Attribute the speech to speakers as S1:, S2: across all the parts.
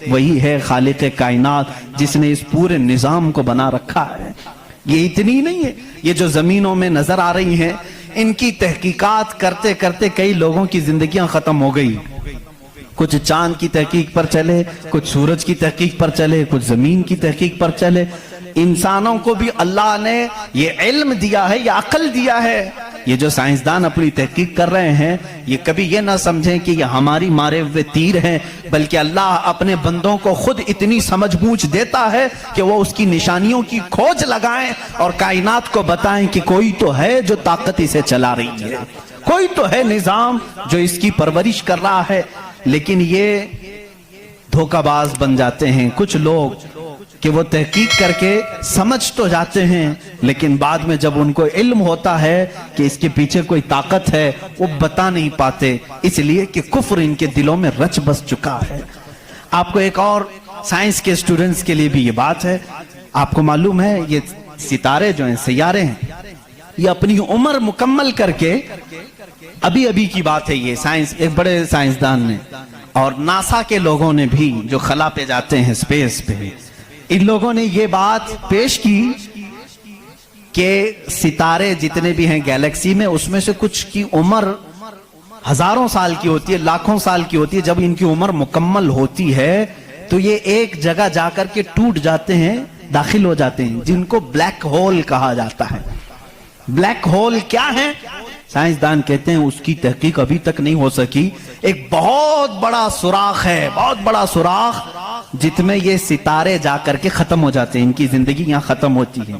S1: وہی ہے خالق کائنات جس نے اس پورے نظام کو بنا رکھا ہے۔ یہ اتنی نہیں ہے، یہ جو زمینوں میں نظر آ رہی ہیں ان کی تحقیقات کرتے کرتے کئی لوگوں کی زندگیاں ختم ہو گئی۔ کچھ چاند کی تحقیق پر چلے، کچھ سورج کی تحقیق پر چلے، کچھ زمین کی تحقیق پر چلے۔ انسانوں کو بھی اللہ نے یہ علم دیا ہے، یہ عقل دیا ہے۔ یہ جو سائنسدان اپنی تحقیق کر رہے ہیں یہ کبھی یہ نہ سمجھیں کہ یہ ہماری مارے ہوئے تیر ہیں، بلکہ اللہ اپنے بندوں کو خود اتنی سمجھ بوجھ دیتا ہے کہ وہ اس کی نشانیوں کی کھوج لگائیں اور کائنات کو بتائیں کہ کوئی تو ہے جو طاقت اسے چلا رہی ہے، کوئی تو ہے نظام جو اس کی پرورش کر رہا ہے۔ لیکن یہ دھوکہ باز بن جاتے ہیں کچھ لوگ کہ وہ تحقیق کر کے سمجھ تو جاتے ہیں لیکن بعد میں جب ان کو علم ہوتا ہے کہ اس کے پیچھے کوئی طاقت ہے وہ بتا نہیں پاتے، اس لیے کہ کفر ان کے دلوں میں رچ بس چکا ہے۔ آپ کو ایک اور سائنس کے اسٹوڈنٹس کے لیے بھی یہ بات ہے، آپ کو معلوم ہے یہ ستارے جو ہیں، سیارے ہیں، یہ اپنی عمر مکمل کر کے ابھی کی بات ہے، یہ سائنس ایک بڑے سائنسدان نے اور ناسا کے لوگوں نے بھی جو خلا پہ جاتے ہیں اسپیس پہ، ان لوگوں نے یہ بات پیش کی کہ ستارے جتنے بھی ہیں گیلیکسی میں اس میں سے کچھ کی عمر ہزاروں سال کی ہوتی ہے، لاکھوں سال کی ہوتی ہے۔ جب ان کی عمر مکمل ہوتی ہے تو یہ ایک جگہ جا کر کے ٹوٹ جاتے ہیں، داخل ہو جاتے ہیں، جن کو بلیک ہول کہا جاتا ہے۔ بلیک ہول کیا ہے؟ سائنسدان کہتے ہیں اس کی تحقیق ابھی تک نہیں ہو سکی۔ ایک بہت بڑا سوراخ ہے، بہت بڑا سوراخ جت میں یہ ستارے جا کر کے ختم ہو جاتے ہیں، ان کی زندگی یہاں ختم ہوتی ہے۔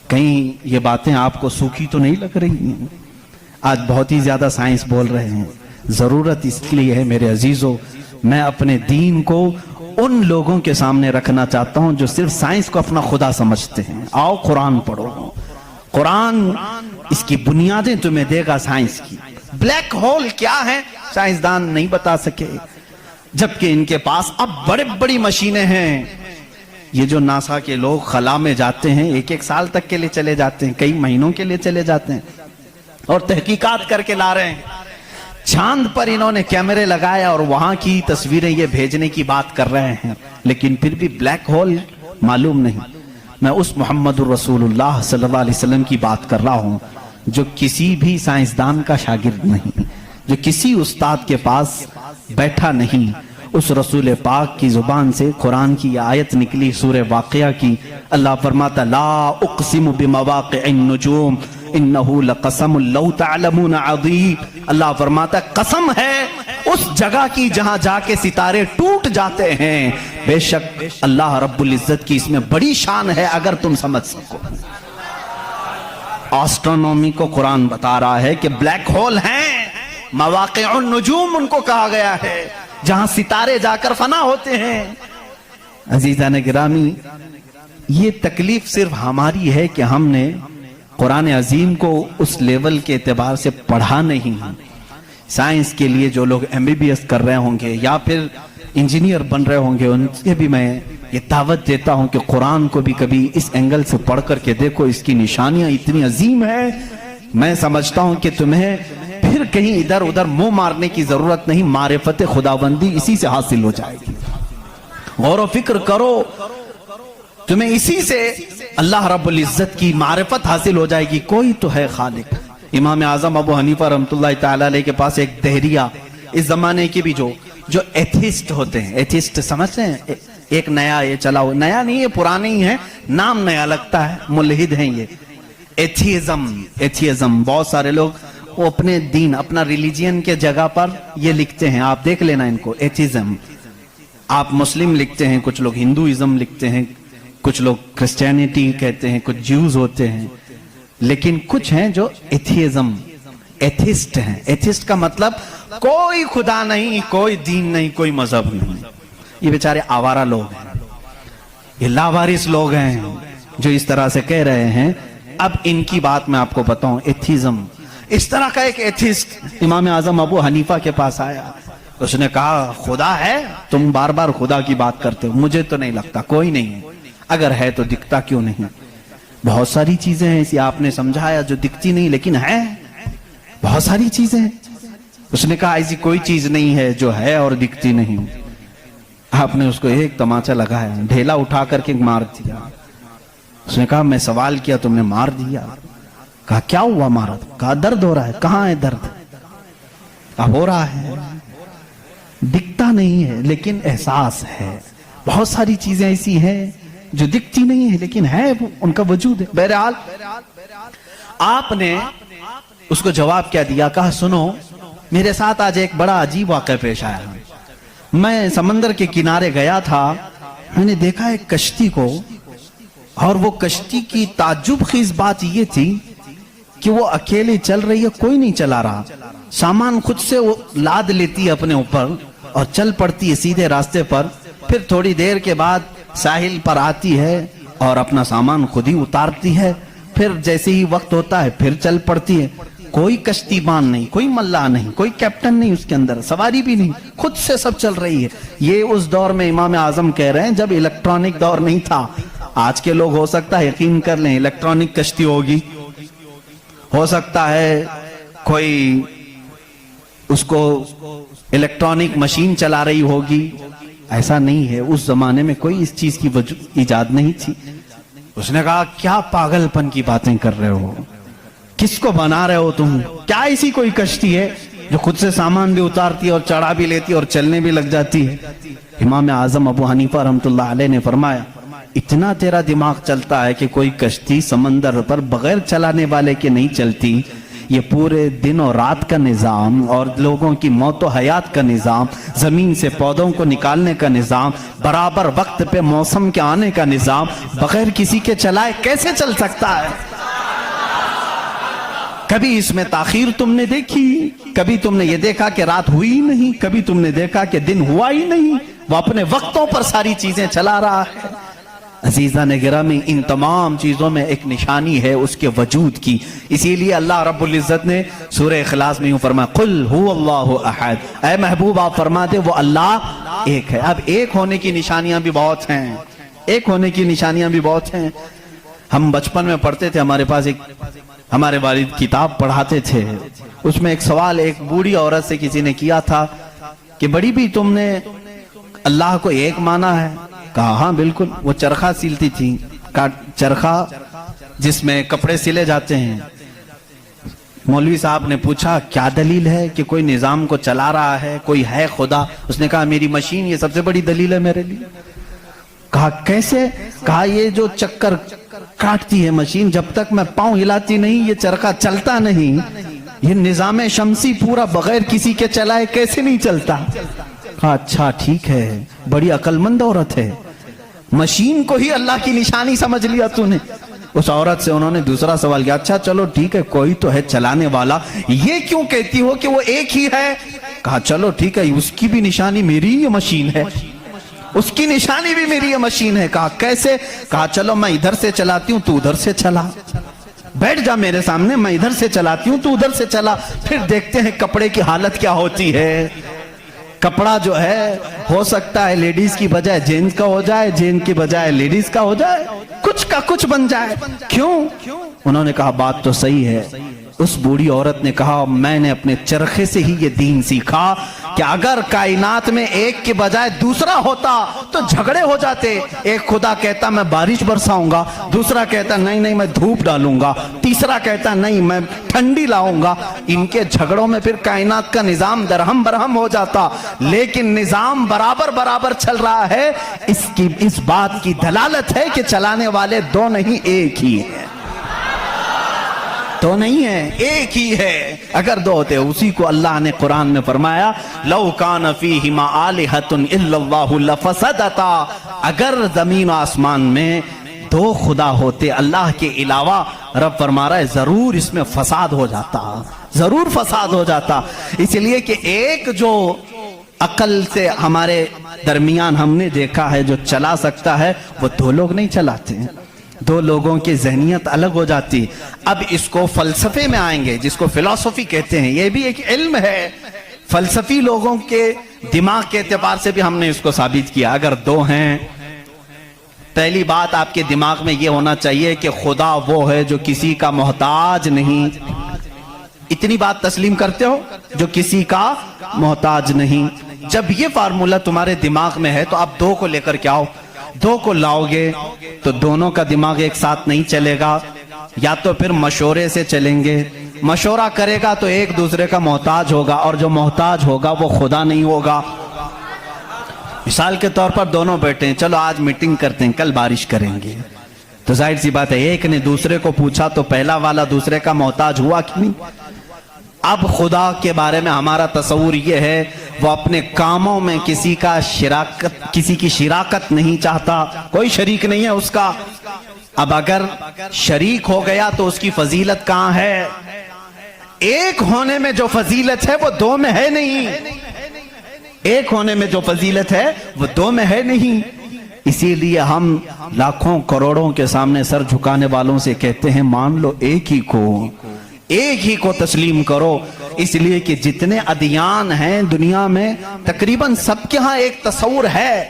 S1: کہیں یہ باتیں آپ کو سوکھی تو نہیں لگ رہی ہیں؟ آج بہت ہی زیادہ سائنس بول رہے ہیں، ضرورت اس لیے ہے میرے عزیزو، میں اپنے دین کو ان لوگوں کے سامنے رکھنا چاہتا ہوں جو صرف سائنس کو اپنا خدا سمجھتے ہیں۔ آؤ قرآن پڑھو، قرآن اس کی بنیادیں تمہیں دے گا سائنس کی۔ بلیک ہول کیا ہے سائنسدان نہیں بتا سکے، جبکہ ان کے پاس اب بڑی مشینیں ہیں۔ یہ جو ناسا کے لوگ خلا میں جاتے ہیں ایک سال تک کے لیے چلے جاتے ہیں، کئی مہینوں کے لیے چلے جاتے ہیں اور تحقیقات کر کے لا رہے ہیں۔ چاند پر انہوں نے کیمرے لگائے اور وہاں کی تصویریں یہ بھیجنے کی بات کر رہے ہیں، لیکن پھر بھی بلیک ہول معلوم نہیں۔ میں اس محمد الرسول اللہ صلی اللہ علیہ وسلم کی بات کر رہا ہوں جو کسی بھی سائنسدان کا شاگرد نہیں، جو کسی استاد کے پاس بیٹھا نہیں۔ اس رسول پاک کی زبان سے قرآن کی آیت نکلی سورہ واقعہ کی، اللہ فرماتا لا اقسم بمواقع النجوم انہو لقسم لو تعلمون عظیم۔ اللہ فرماتا قسم ہے اس جگہ کی جہاں جا کے ستارے ٹوٹ جاتے ہیں، بے شک اللہ رب العزت کی اس میں بڑی شان ہے اگر تم سمجھ سکو۔ آسٹرونومی کو قرآن بتا رہا ہے کہ بلیک ہول ہیں، مواقع النجوم ان کو کہا گیا ہے، جہاں ستارے جا کر فنا ہوتے ہیں۔ عزیزان گرامی، یہ تکلیف صرف ہماری ہے کہ ہم نے قرآن عظیم کو اس لیول کے اعتبار سے پڑھا نہیں۔ سائنس کے لیے جو لوگ MBBS کر رہے ہوں گے یا پھر انجینئر بن رہے ہوں گے، ان سے بھی میں یہ دعوت دیتا ہوں کہ قرآن کو بھی کبھی اس اینگل سے پڑھ کر کے دیکھو، اس کی نشانیاں اتنی عظیم ہیں۔ میں سمجھتا ہوں کہ تمہیں پھر کہیں ادھر ادھر منہ مارنے کی ضرورت نہیں، معرفت خداوندی اسی سے حاصل ہو جائے گی۔ غور و فکر کرو، تمہیں اسی سے اللہ رب العزت کی معرفت حاصل ہو جائے گی۔ کوئی تو ہے خالق۔ امام اعظم ابو حنیفہ رحمۃ اللہ تعالی علیہ کے پاس ایک دہریہ، اس زمانے کے بھی جو ایتھیسٹ ہوتے ہیں، ایتھیسٹ سمجھتے ہیں، ایک نیا یہ چلا ہوا، نیا نہیں ہے پرانے ہی ہے، نام نیا لگتا ہے، ملحد ہیں یہ، ایتھیزم۔ بہت سارے لوگ وہ اپنے دین، اپنا ریلیجین کے جگہ پر یہ لکھتے ہیں، آپ دیکھ لینا ان کو، ایتھیزم۔ آپ مسلم لکھتے ہیں، کچھ لوگ ہندوازم لکھتے ہیں، کچھ لوگ کرسچینٹی کہتے ہیں، کچھ جیوز ہوتے ہیں، لیکن کچھ ہیں جو ایتھیزم، ایتھسٹ ہیں۔ ایتھسٹ کا مطلب کوئی خدا نہیں، کوئی دین نہیں، کوئی مذہب نہیں۔ یہ بیچارے آوارہ لوگ ہیں، یہ لاوارث لوگ ہیں جو اس طرح سے کہہ رہے ہیں۔ اب ان کی بات میں آپ کو بتاؤں، ایتھیزم، اس طرح کا ایک ایتھسٹ امام اعظم ابو حنیفہ کے پاس آیا، اس نے کہا خدا ہے؟ تم بار بار خدا کی بات کرتے ہو، مجھے تو نہیں لگتا، کوئی نہیں ہے، اگر ہے تو دکھتا کیوں نہیں؟ بہت ساری چیزیں ہیں ایسی آپ نے سمجھایا جو دکھتی نہیں لیکن ہے، بہت ساری چیزیں ہیں۔ اس نے کہا ایسی کوئی چیز نہیں ہے جو ہے اور دکھتی نہیں۔ آپ نے اس کو ایک تماچا لگایا, ڈھیلا اٹھا کر کے مار دیا. اس نے کہا میں سوال کیا تم نے مار دیا. کہا کیا ہوا مارا؟ کہا درد ہو رہا ہے. کہاں ہے درد؟ اب ہو رہا ہے, دکھتا نہیں ہے لیکن احساس ہے. بہت ساری چیزیں ایسی ہیں جو دکھتی نہیں ہے لیکن ہے, ان کا وجود ہے. بہرحال آپ نے اس کو جواب کیا دیا؟ کہا سنو, میرے ساتھ آج ایک بڑا عجیب واقعہ پیش آیا. میں سمندر کے کنارے گیا تھا, میں نے دیکھا ایک کشتی کو, اور وہ کشتی کی تعجب خیز بات یہ تھی کہ وہ اکیلے چل رہی ہے, کوئی نہیں چلا رہا. سامان خود سے وہ لاد لیتی ہے اپنے اوپر اور چل پڑتی ہے سیدھے راستے پر. پھر تھوڑی دیر کے بعد ساحل پر آتی ہے اور اپنا سامان خود ہی اتارتی ہے. پھر جیسے ہی وقت ہوتا ہے پھر چل پڑتی ہے. کوئی کشتی بان نہیں, کوئی ملا نہیں, کوئی کیپٹن نہیں اس کے اندر, سواری بھی نہیں, خود سے سب چل رہی ہے. یہ اس دور میں امام اعظم کہہ رہے ہیں جب الیکٹرانک دور نہیں تھا. آج کے لوگ ہو سکتا ہے یقین کر لیں الیکٹرانک کشتی ہوگی, ہو سکتا ہے کوئی اس کو الیکٹرانک مشین چلا رہی ہوگی. ایسا نہیں ہے, اس زمانے میں کوئی اس چیز کی ایجاد نہیں تھی. اس نے کہا کیا پاگل پن کی باتیں کر رہے ہو, کس کو بنا رہے ہو تم؟ کیا ایسی کوئی کشتی ہے جو خود سے سامان بھی اتارتی ہے اور چڑھا بھی لیتی ہے اور چلنے بھی لگ جاتی ہے؟ امام اعظم ابو حنیفہ رحمۃ اللہ علیہ نے فرمایا اتنا تیرا دماغ چلتا ہے کہ کوئی کشتی سمندر پر بغیر چلانے والے کے نہیں چلتی. یہ پورے دن اور رات کا نظام اور لوگوں کی موت و حیات کا نظام, زمین سے پودوں کو نکالنے کا نظام, برابر وقت پہ موسم کے آنے کا نظام بغیر کسی کے چلائے کیسے چل سکتا ہے؟ کبھی اس میں تاخیر تم نے دیکھی؟ کبھی تم نے یہ دیکھا کہ رات ہوئی نہیں؟ کبھی تم نے دیکھا کہ دن ہوا ہی نہیں؟ وہ اپنے وقتوں پر ساری چیزیں چلا رہا ہے. عزیزان گرامی, ان تمام چیزوں میں ایک نشانی ہے اس کے وجود کی. اسی لیے اللہ رب العزت نے سورہ اخلاص میں یوں فرمایا قل هو اللہ احد, اے محبوب آپ فرما دے وہ اللہ ایک ہے. اب ایک ہونے کی نشانیاں بھی بہت ہیں, ایک ہونے کی نشانیاں بھی بہت ہیں. ہم بچپن میں پڑھتے تھے, ہمارے پاس ایک ہمارے والد کتاب پڑھاتے تھے, اس میں ایک سوال ایک بوڑھی عورت سے کسی نے کیا تھا کہ بڑی بھی تم نے اللہ کو ایک مانا ہے؟ کہا ہاں بالکل. وہ چرخہ سیلتی تھی, چرخہ جس میں کپڑے سلے جاتے ہیں. مولوی صاحب نے پوچھا کیا دلیل ہے کہ کوئی نظام کو چلا رہا ہے, کوئی ہے خدا؟ اس نے کہا میری مشین یہ سب سے بڑی دلیل ہے میرے لیے. کہا کیسے؟ کہا یہ جو چکر کاٹتی ہے مشین, جب تک میں پاؤں ہلاتی نہیں یہ چرخہ چلتا نہیں. یہ نظام شمسی پورا بغیر کسی کے چلائے کیسے نہیں چلتا؟ کہا اچھا ٹھیک ہے, بڑی عقل مند عورت ہے, مشین کو ہی اللہ کی نشانی سمجھ لیا تو نے. اس عورت سے انہوں نے دوسرا سوال کیا, اچھا چلو ٹھیک ہے کوئی تو ہے چلانے والا, یہ کیوں کہتی ہو کہ وہ ایک ہی ہے؟ کہا چلو ٹھیک ہے اس کی بھی نشانی میری یہ مشین ہے, اس کی نشانی بھی میری یہ مشین ہے. کہا کیسے؟ کہا چلو میں ادھر سے چلاتی ہوں تو ادھر سے چلا, بیٹھ جا میرے سامنے, میں ادھر سے چلاتی ہوں تو ادھر سے چلا, پھر دیکھتے ہیں کپڑے کی حالت کیا ہوتی ہے. کپڑا جو ہے ہو سکتا ہے لیڈیز کی بجائے جینز کا ہو جائے, جینز کی بجائے لیڈیز کا ہو جائے, کچھ کا کچھ بن جائے. کیوں؟ انہوں نے کہا بات تو صحیح ہے. اس بوڑھی عورت نے کہا میں نے اپنے چرخے سے ہی یہ دین سیکھا کہ اگر کائنات میں ایک کے بجائے دوسرا ہوتا تو جھگڑے ہو جاتے. ایک خدا کہتا میں بارش برساؤں گا, دوسرا کہتا نہیں میں دھوپ ڈالوں گا, تیسرا کہتا نہیں میں ٹھنڈی لاؤں گا. ان کے جھگڑوں میں پھر کائنات کا نظام درہم برہم ہو جاتا. لیکن نظام برابر برابر چل رہا ہے. اس بات کی دلالت ہے کہ چلانے والے دو نہیں ایک ہی ہیں, تو نہیں ہے ایک ہی ہے. اگر دو ہوتے, اسی کو اللہ نے قرآن میں فرمایا لو کان فیہما آلہۃ الا اللہ لفسدتا, اگر زمین و آسمان میں دو خدا ہوتے اللہ کے علاوہ, رب فرما رہا ہے ضرور اس میں فساد ہو جاتا, ضرور فساد ہو جاتا. اس لیے کہ ایک جو عقل سے ہمارے درمیان ہم نے دیکھا ہے جو چلا سکتا ہے وہ دو لوگ نہیں چلاتے ہیں, دو لوگوں کی ذہنیت الگ ہو جاتی. اب اس کو فلسفے میں آئیں گے جس کو فلسفی کہتے ہیں, یہ بھی ایک علم ہے. فلسفی لوگوں کے دماغ کے اعتبار سے بھی ہم نے اس کو ثابت کیا. اگر دو ہیں, پہلی بات آپ کے دماغ میں یہ ہونا چاہیے کہ خدا وہ ہے جو کسی کا محتاج نہیں. اتنی بات تسلیم کرتے ہو؟ جو کسی کا محتاج نہیں. جب یہ فارمولا تمہارے دماغ میں ہے تو آپ دو کو لے کر کے آؤ. دو کو لاؤ گے تو دونوں کا دماغ ایک ساتھ نہیں چلے گا, یا تو پھر مشورے سے چلیں گے. مشورہ کرے گا تو ایک دوسرے کا محتاج ہوگا, اور جو محتاج ہوگا وہ خدا نہیں ہوگا. مثال کے طور پر دونوں بیٹھے ہیں, چلو آج میٹنگ کرتے ہیں, کل بارش کریں گے. تو ظاہر سی بات ہے ایک نے دوسرے کو پوچھا تو پہلا والا دوسرے کا محتاج ہوا کہ نہیں. اب خدا کے بارے میں ہمارا تصور یہ ہے وہ اپنے کاموں میں کسی کی شراکت نہیں چاہتا, کوئی شریک نہیں ہے اس کا. اب اگر شریک ہو گیا تو اس کی فضیلت کہاں ہے؟ ایک ہونے میں جو فضیلت ہے وہ دو میں ہے نہیں. ایک ہونے میں جو فضیلت ہے وہ دو میں ہے نہیں. اسی لیے ہم لاکھوں کروڑوں کے سامنے سر جھکانے والوں سے کہتے ہیں مان لو ایک ہی کو تسلیم کرو. اس لیے کہ جتنے ادیان ہیں دنیا میں تقریباً سب کے ہاں ایک تصور ہے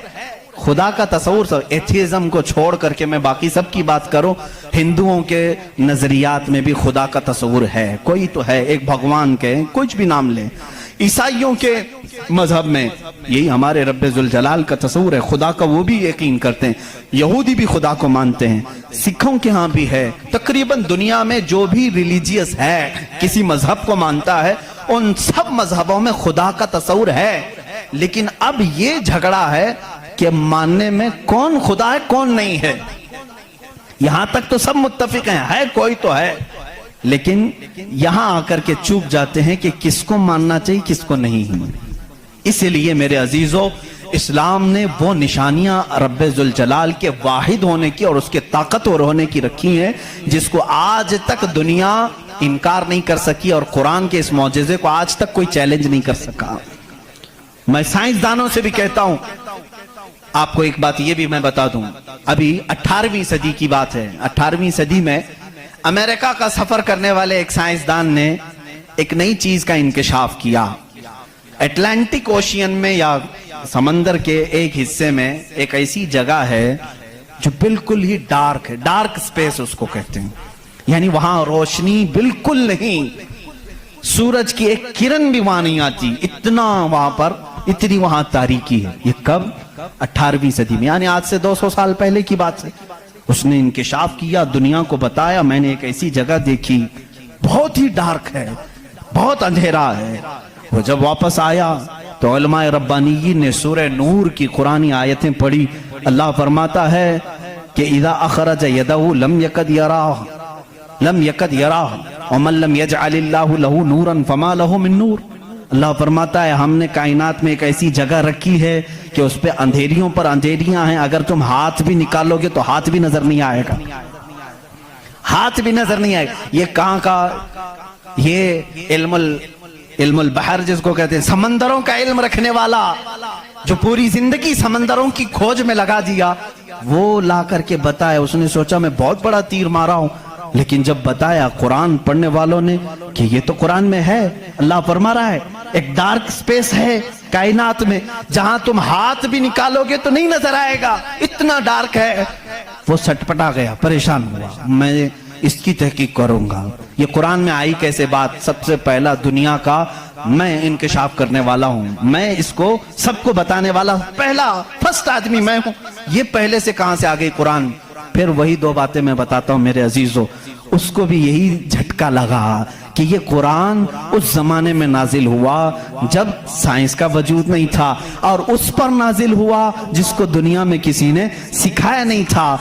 S1: خدا کا تصور. ایتھیزم کو چھوڑ کر کے میں باقی سب کی بات کروں, ہندوؤں کے نظریات میں بھی خدا کا تصور ہے, کوئی تو ہے, ایک بھگوان کے کچھ بھی نام لیں. عیسائیوں کے مذہب میں یہی ہمارے رب ذوالجلال کا تصور ہے, خدا کا وہ بھی یقین کرتے ہیں. یہودی بھی خدا کو مانتے ہیں, سکھوں کے ہاں بھی ہے. تقریباً دنیا میں جو بھی ریلیجیس ہے, کسی مذہب کو مانتا ہے, ان سب مذہبوں میں خدا کا تصور ہے. لیکن اب یہ جھگڑا ہے کہ ماننے میں کون خدا ہے کون نہیں ہے. یہاں تک تو سب متفق ہیں, ہے کوئی تو ہے, لیکن یہاں آ کر کے چوک جاتے ہیں کہ کس کو ماننا چاہیے کس کو نہیں. اس لیے میرے عزیزو, اسلام نے وہ نشانیاں رب ذوالجلال کے واحد ہونے کی اور اس کے طاقتور ہونے کی رکھی ہیں جس کو آج تک دنیا انکار نہیں کر سکی, اور قرآن کے اس معجزے کو آج تک کوئی چیلنج نہیں کر سکا. میں سائنسدانوں سے بھی کہتا ہوں, آپ کو ایک بات یہ بھی میں بتا دوں, ابھی 18ویں صدی کی بات ہے. 18ویں صدی میں امریکہ کا سفر کرنے والے ایک سائنسدان نے ایک نئی چیز کا انکشاف کیا. اٹلانٹک اوشین میں یا سمندر کے ایک حصے میں ایک ایسی جگہ ہے جو بالکل ہی ڈارک ہے, ڈارک سپیس اس کو کہتے ہیں. یعنی وہاں روشنی بالکل نہیں, سورج کی ایک کرن بھی وہاں نہیں آتی, اتنا وہاں پر اتنی وہاں تاریکی ہے. یہ کب؟ 18ویں صدی میں, یعنی آج سے 200 سال پہلے کی بات ہے. اس نے انکشاف کیا, دنیا کو بتایا میں نے ایک ایسی جگہ دیکھی, بہت ہی ڈارک ہے, بہت اندھیرا ہے. وہ جب واپس آیا تو علماء ربانیین نے سورہ نور کی قرآنی آیتیں پڑھی. اللہ فرماتا ہے کہ اذا اخرج یدہ لم یکد یراہ ومن لم یجعل اللہ لہ نورا فما لہ من نور. اللہ فرماتا ہے ہم نے کائنات میں ایک ایسی جگہ رکھی ہے کہ اس پہ اندھیریوں پر اندھیریاں ہیں, اگر تم ہاتھ بھی نکالو گے تو ہاتھ بھی نظر نہیں آئے گا, ہاتھ بھی نظر نہیں آئے گا. یہ کہاں کا؟ یہ علم البحر جس کو کہتے ہیں, سمندروں کا علم رکھنے والا جو پوری زندگی سمندروں کی کھوج میں لگا دیا, وہ لا کر کے بتایا. اس نے سوچا میں بہت بڑا تیر مارا ہوں, لیکن جب بتایا قرآن پڑھنے والوں نے کہ یہ تو قرآن میں ہے, اللہ فرما رہا ہے ایک ڈارک سپیس ہے کائنات میں جہاں تم ہاتھ بھی نکالو گے تو نہیں نظر آئے گا, اتنا ڈارک ہے. وہ سٹپٹا گیا, پریشان ہوا, میں اس کی تحقیق کروں گا. یہ قرآن میں آئی کیسے بات؟ سب سے پہلا دنیا کا میں انکشاف کرنے والا ہوں, میں اس کو سب کو بتانے والا پہلا فرسٹ آدمی میں ہوں. یہ پہلے سے کہاں سے آ گئی قرآن؟ پھر وہی دو باتیں میں بتاتا ہوں میرے عزیزو. اس کو بھی یہی جھٹکا لگا کہ یہ قرآن اس زمانے میں نازل ہوا جب سائنس کا وجود نہیں تھا, اور اس پر نازل ہوا جس کو دنیا میں کسی نے سکھایا نہیں تھا.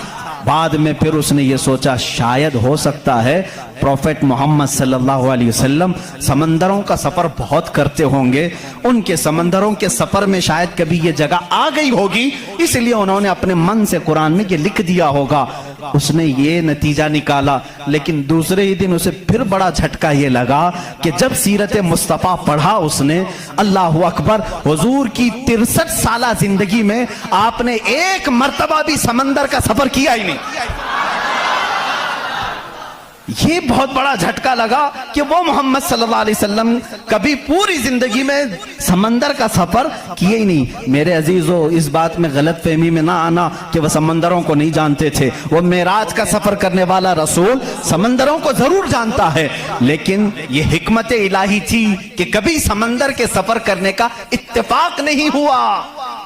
S1: بعد میں پھر اس نے یہ سوچا شاید ہو سکتا ہے پروفیٹ محمد صلی اللہ علیہ وسلم سمندروں کا سفر بہت کرتے ہوں گے, ان کے سمندروں کے سفر میں شاید کبھی یہ جگہ آ گئی ہوگی, اس لیے انہوں نے اپنے من سے قرآن میں یہ لکھ دیا ہوگا. اس نے یہ نتیجہ نکالا. لیکن دوسرے ہی دن اسے پھر بڑا جھٹکا یہ لگا کہ جب سیرت مصطفیٰ پڑھا اس نے, اللہ اکبر, حضور کی 63 سالہ زندگی میں آپ نے ایک مرتبہ بھی سمندر کا سفر کیا ہی نہیں. یہ بہت بڑا جھٹکا لگا کہ وہ محمد صلی اللہ علیہ وسلم کبھی پوری زندگی میں سمندر کا سفر کیے ہی نہیں۔ میرے عزیزو، اس بات میں غلط فہمی میں نہ آنا کہ وہ سمندروں کو نہیں جانتے تھے۔ وہ معراج کا سفر کرنے والا رسول سمندروں کو ضرور جانتا ہے، لیکن یہ حکمت الہی تھی کہ کبھی سمندر کے سفر کرنے کا اتفاق نہیں ہوا۔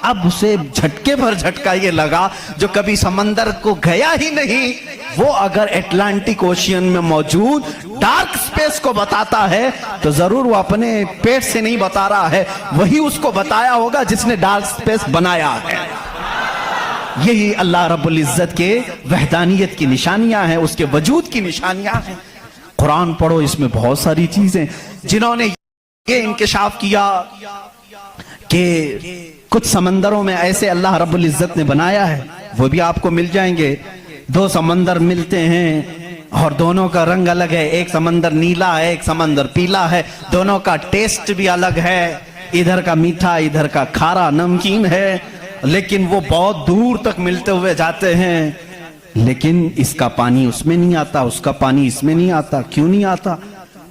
S1: اب اسے جھٹکے پر جھٹکا یہ لگا جو کبھی سمندر کو گیا ہی نہیں، وہ اگر اٹلانٹک اوشین میں موجود ڈارک سپیس کو بتاتا ہے تو ضرور وہ اپنے پیٹ سے نہیں بتا رہا ہے، وہی اس کو بتایا ہوگا جس نے ڈارک سپیس بنایا ہے۔ یہی اللہ رب العزت کے وحدانیت کی نشانیاں ہیں، اس کے وجود کی نشانیاں ہیں۔ قرآن پڑھو، اس میں بہت ساری چیزیں جنہوں نے یہ انکشاف کیا کہ کچھ سمندروں میں ایسے اللہ رب العزت نے بنایا ہے، وہ بھی آپ کو مل جائیں گے۔ دو سمندر ملتے ہیں اور دونوں کا رنگ الگ ہے، ایک سمندر نیلا ہے، ایک سمندر پیلا ہے، دونوں کا ٹیسٹ بھی الگ ہے، ادھر کا میٹھا ادھر کا کھارا نمکین ہے، لیکن وہ بہت دور تک ملتے ہوئے جاتے ہیں، لیکن اس کا پانی اس میں نہیں آتا، اس کا پانی اس میں نہیں آتا۔ کیوں نہیں آتا؟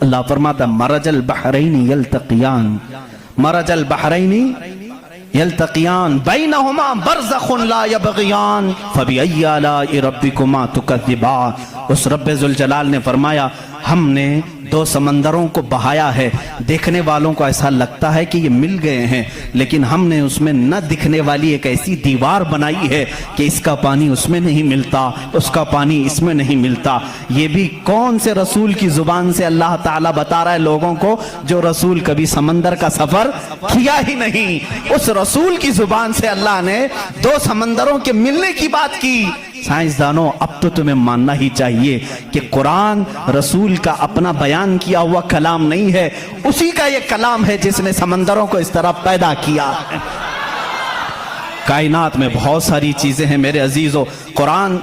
S1: اللہ فرماتا مرج البحرین یلتقیان، مرج البحرین یلتقیان بینہما برزخ لا یبغیان فبأی آلاء ربکما تکذبان۔ اس رب ذوالجلال نے فرمایا ہم نے دو سمندروں کو بہایا ہے، دیکھنے والوں کو ایسا لگتا ہے کہ یہ مل گئے ہیں، لیکن ہم نے اس میں نہ دکھنے والی ایک ایسی دیوار بنائی ہے کہ اس کا پانی اس میں نہیں ملتا، اس کا پانی اس میں نہیں ملتا۔ یہ بھی کون سے رسول کی زبان سے اللہ تعالیٰ بتا رہا ہے لوگوں کو جو رسول کبھی سمندر کا سفر کیا ہی نہیں؟ اس رسول کی زبان سے اللہ نے دو سمندروں کے ملنے کی بات کی۔ سائنسدانوں، اب تو تمہیں ماننا ہی چاہیے کہ قرآن رسول کا اپنا بیان کیا ہوا کلام نہیں ہے، اسی کا یہ کلام ہے جس نے سمندروں کو اس طرح پیدا کیا ہے۔ کائنات میں بہت ساری چیزیں ہیں میرے عزیزو، قرآن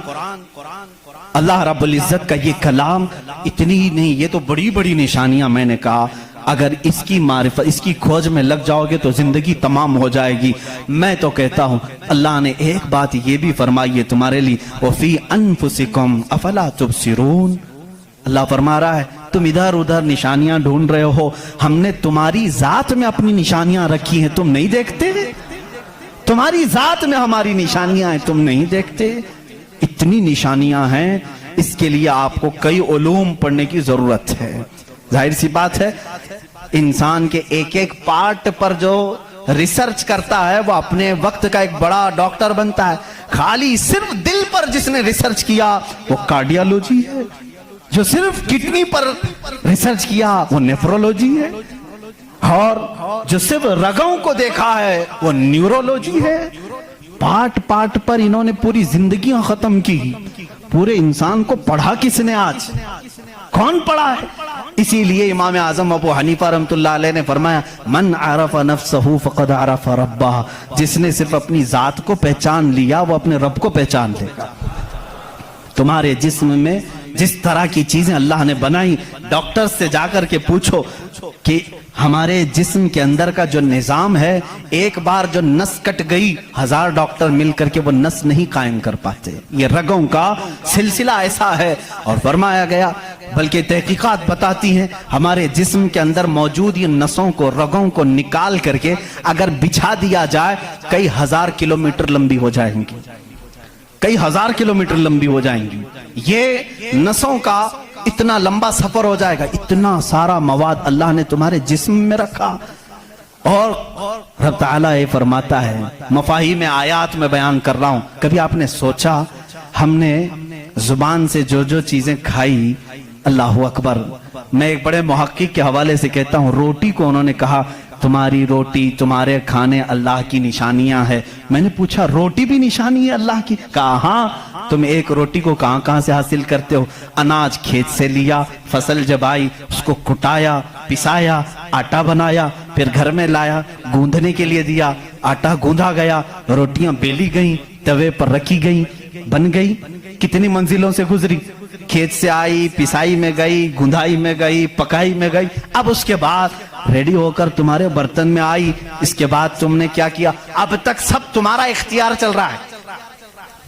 S1: اللہ رب العزت کا یہ کلام اتنی ہی نہیں، یہ تو بڑی بڑی نشانیاں میں نے کہا، اگر اس کی معرفت اس کی کھوج میں لگ جاؤ گے تو زندگی تمام ہو جائے گی۔ میں تو کہتا ہوں اللہ نے ایک بات یہ بھی فرمائی ہے تمہارے لیے، وَفِي أَنفُسِكُمْ أَفَلَا تُبْصِرُونَ۔ اللہ فرما رہا ہے تم ادھر ادھر نشانیاں ڈھونڈ رہے ہو، ہم نے تمہاری ذات میں اپنی نشانیاں رکھی ہیں، تم نہیں دیکھتے؟ تمہاری ذات میں ہماری نشانیاں ہیں، تم نہیں دیکھتے؟ اتنی نشانیاں ہیں، اس کے لیے آپ کو کئی علوم پڑھنے کی ضرورت ہے۔ ظاہر سی بات ہے انسان کے ایک ایک پارٹ پر جو ریسرچ کرتا ہے وہ اپنے وقت کا ایک بڑا ڈاکٹر بنتا ہے۔ خالی صرف دل پر جس نے ریسرچ کیا وہ کارڈیالوجی ہے، جو صرف کڈنی پر ریسرچ کیا وہ نیفرولوجی ہے، اور جو صرف رگوں کو دیکھا ہے وہ نیورولوجی ہے۔ پارٹ پارٹ پر انہوں نے پوری زندگیاں ختم کی۔ پورے انسان کو پڑھا کس نے؟ آج کون پڑھا ہے؟ اسی لیے امام اعظم ابو حنیفہ رحمۃ اللہ علیہ نے فرمایا من عرف نفسہ فقد عرف ربہ، جس نے صرف اپنی ذات کو پہچان لیا وہ اپنے رب کو پہچان لے گا۔ تمہارے جسم میں جس طرح کی چیزیں اللہ نے بنائی، ڈاکٹر سے جا کر کے پوچھو کہ ہمارے جسم کے اندر کا جو نظام ہے، ایک بار جو نس کٹ گئی 1000 ڈاکٹر مل کر کے وہ نس نہیں قائم کر پاتے۔ یہ رگوں کا سلسلہ ایسا ہے، اور فرمایا گیا بلکہ تحقیقات بتاتی ہیں ہمارے جسم کے اندر موجود یہ نسوں کو رگوں کو نکال کر کے اگر بچھا دیا جائے کئی 1000 کلومیٹر لمبی ہو جائیں گی، کئی 1000 کلومیٹر لمبی ہو جائیں گی۔ یہ نسوں کا اتنا لمبا سفر ہو جائے گا، اتنا سارا مواد اللہ نے تمہارے جسم میں رکھا۔ اور رب تعالیٰ یہ فرماتا ہے، مفاہیم آیات میں بیان کر رہا ہوں، کبھی آپ نے سوچا ہم نے زبان سے جو جو چیزیں کھائی، اللہ اکبر، میں ایک بڑے محقق کے حوالے سے کہتا ہوں، روٹی کو انہوں نے کہا تمہاری روٹی تمہارے کھانے اللہ کی نشانیاں ہے۔ میں نے پوچھا روٹی بھی نشانی ہے اللہ کی؟ کہا ہاں۔ تم ایک روٹی کو کہاں کہاں سے حاصل کرتے ہو؟ اناج کھیت سے لیا، فصل جب آئی اس کو کٹایا، پسایا، آٹا بنایا، پھر گھر میں لایا، گوندھنے کے لیے دیا، آٹا گوندھا گیا، روٹیاں بیلی گئیں، توے پر رکھی گئیں، بن گئی۔ کتنی منزلوں سے گزری، کھیت سے آئی، پسائی میں گئی، گندھائی میں گئی، پکائی میں گئی، اب اس کے بعد ریڈی ہو کر تمہارے برتن میں آئی۔ اس کے بعد تم نے کیا کیا؟ اب تک سب تمہارا اختیار چل رہا ہے،